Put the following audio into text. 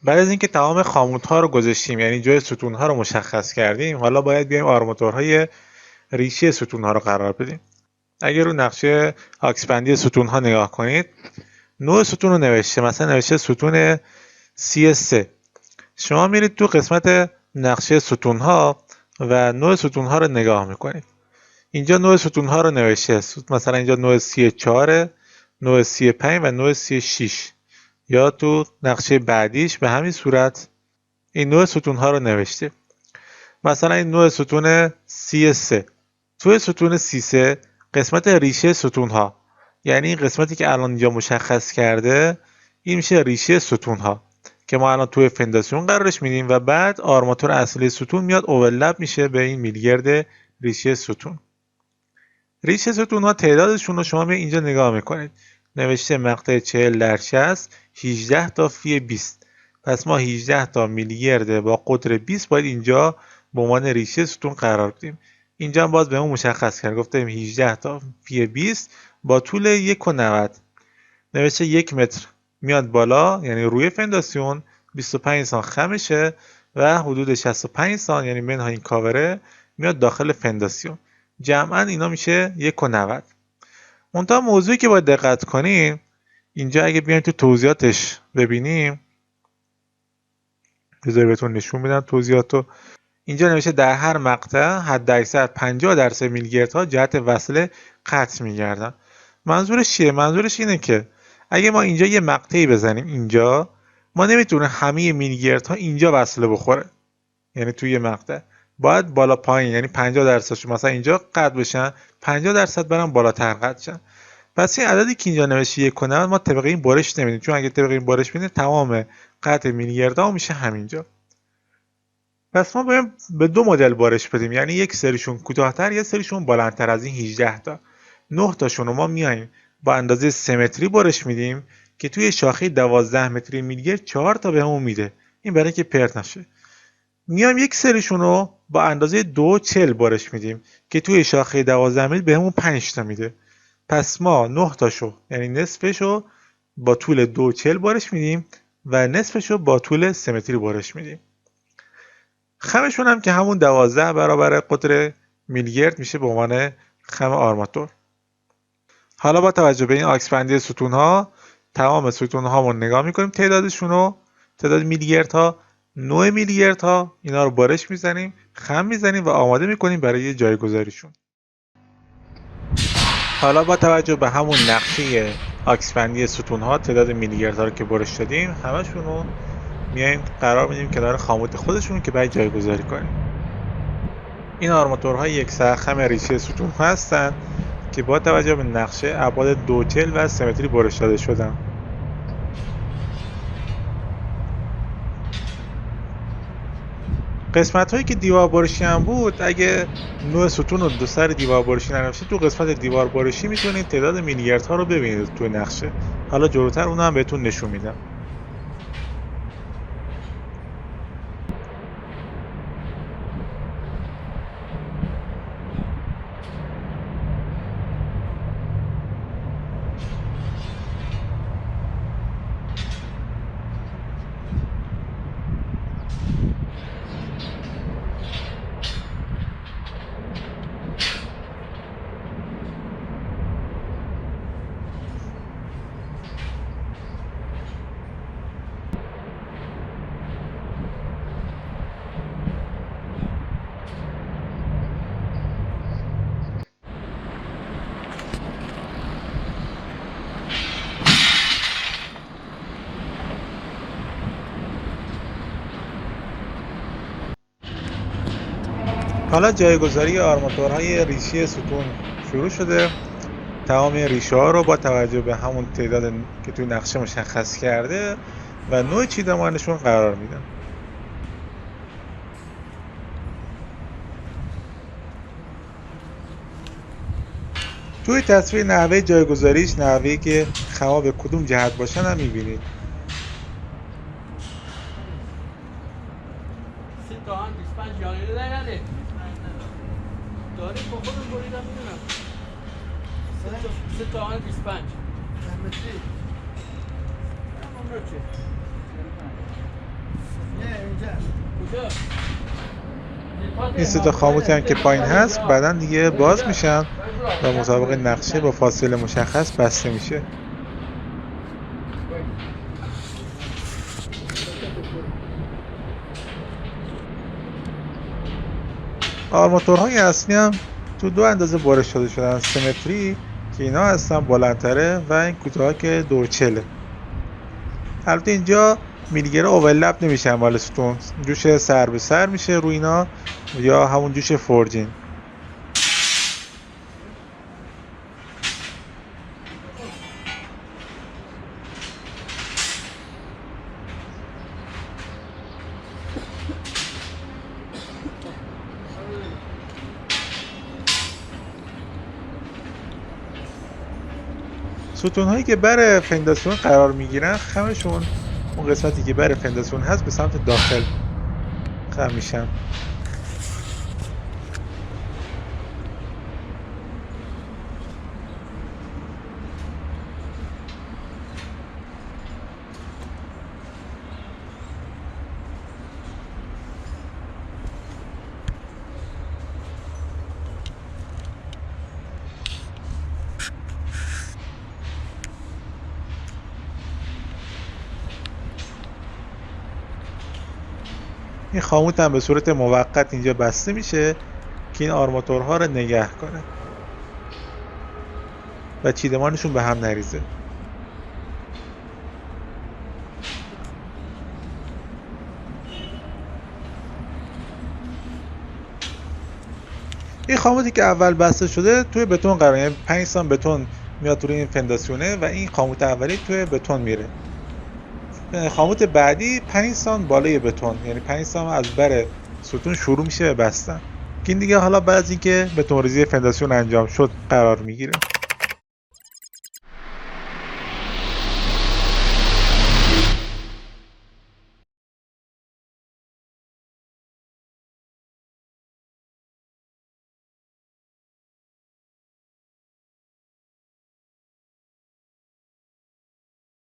بعد از اینکه تمام خاموت‌ها رو گذاشتیم، یعنی جای ستون‌ها رو مشخص کردیم، حالا باید بیایم آرماتورهای ریشی ستون‌ها رو قرار بدیم. اگر رو نقشه آکسبندی ستون‌ها نگاه کنید، نوع ستون رو نوشته، مثلا نوشته ستون CS3. شما میرید تو قسمت نقشه ستون‌ها و نوع ستون‌ها رو نگاه میکنید. اینجا نوع ستون‌ها رو نوشته، مثلا اینجا نوع C4، نوع C5 و نوع C6. یا تو نقشه بعدیش به همین صورت این نوع ستون‌ها رو نوشته. مثلا این نوع ستون CS3. توی ستون C3 قسمت ریشه ستون‌ها، یعنی این قسمتی که الان اینجا مشخص کرده، این میشه ریشه ستون‌ها که ما الان توی فنداسیون قرارش میدیم و بعد آرماتور اصلی ستون میاد اوورلپ میشه به این میلگرد ریشه ستون. ریشه ستون‌ها تعدادشون رو شما اینجا نگاه میکنید، نوشته مقطع 40/60 18 تا فی 20. پس ما 18 تا میلیگرد با قطر 20 باید اینجا به عنوان ریشه ستون قرار بدیم. اینجا هم باز به اون مشخص کرد، گفتیم 18 تا فی 20 با طول 1.90. نوشته 1 متر میاد بالا، یعنی روی فنداسیون 25 سانت خمشه و حدود 65 سانت، یعنی منهای این کاوره، میاد داخل فنداسیون. جمعا اینا میشه 1.90. منتها موضوعی که باید دقت کنیم اینجا، اگه بیایم تو توضیحاتش ببینیم، بذار بهتون نشون میدم توضیحاتو. اینجا نوشته در هر مقطع حداکثر 50% میلیگردها جهت وصله قطع میگردن. منظورش چیه؟ منظورش اینه که اگه ما اینجا یه مقطعی بزنیم اینجا، ما نمیتونه همه میلیگردها اینجا وصله بخوره، یعنی توی یه مقطع باید بالا پایین، یعنی 50% مثلا اینجا قطع بشن، 50% برن بالاتر قطع شن. پس این عددی که اینجا نوشته 1.90 ما طبق این بارش نمیدیم، چون اگه طبق این بارش بدیم تمام قطع میلیگردها میشه همینجا. پس ما باید به دو مدل بارش بدیم، یعنی یک سریشون کوتاه‌تر، یک سریشون بلندتر از این 18 تا. 9 تاشون رو ما میایم با اندازه 3 متری بارش میدیم که توی شاخه 12 متری میلگرد 4 تا بهمون میده، این برای که پرت نشه. میایم یک سریشون رو با اندازه 2.40 بارش میدیم که توی شاخه 12 متری بهمون 5 تا میده. پس ما 9 تاشو، یعنی نصفشو، با طول 2.40 بارش میدیم و نصفشو با طول 3 متری بارش میدیم. خمشون هم که همون 12 برابر قطر میلگرد میشه به عنوان خم آرماتور. حالا با توجه به این آکسبندی ستون ها، تمام ستون ها رو نگاه میکنیم، تعدادشون رو، تعداد میلیگرد ها، نوع میلیگرد ها، اینا رو بارش میزنیم، خم میزنیم و آماده میکنیم برای جایگذاریشون. حالا با توجه به همون نقشه آکسبندی ستون ها، تعداد میلیگرد ها رو که بارش دادیم، همشون رو میایم قرار میدیم کنار خاموت خودشون که باید جایگذاری کنیم. این آرماتورها یک سرخم ریشه ستون هستند که با توجه به نقشه ابعاد 2.40 و 3 متری بارش داده شدن. قسمت هایی که دیوار بارشی هم بود، اگه نوع ستون و دو سر دیوار بارشی ننوشته، تو قسمت دیوار بارشی میتونید تعداد میلیگرد ها رو ببینید توی نقشه. حالا جلوتر اون هم بهتون نشون میدم. حالا جایگذاری آرماتورهای ریشی ستون شروع شده. تمام ریشه ها رو با توجه به همون تعداد که توی نقشه مشخص کرده و نوع چیدمانشون قرار میدن. توی تصویر نحوه جایگذاریش، نحوهی که خما به کدوم جهت باشن هم میبینید. این سه تا خاموتی هم که پایین هست بعدا دیگه باز میشن و مطابق نقشه با فاصله مشخص بسته میشه. آرماتورهای اصلی هم تو دو اندازه باره شده شدن، سیمتری که اینا هستن بلندتره و این کوتاه که 240. البته اینجا میلگر اوورلپ نمیشن مال ستون، جوش سر به سر میشه روی اینا یا همون جوش فورجین. ستون هایی که بر فنداسیون قرار میگیرن خمشون اون قسمتی که بر فنداسیون هست به سمت داخل خم میشن. این خاموت هم به صورت موقت اینجا بسته میشه که این آرماتورها رو نگه کنه و چیدمانشون به هم نریزه. این خاموتی که اول بسته شده توی بتون قرار، یعنی 5 سانت بتون میاد روی این فنداسیونه و این خاموت اولی توی بتون میره. خاموت بعدی 5 سانت بالای بتون، یعنی 5 سانت از بر ستون شروع میشه به بستن که این دیگه حالا بعد از اینکه بتون ریزی فنداسیون انجام شد قرار میگیره.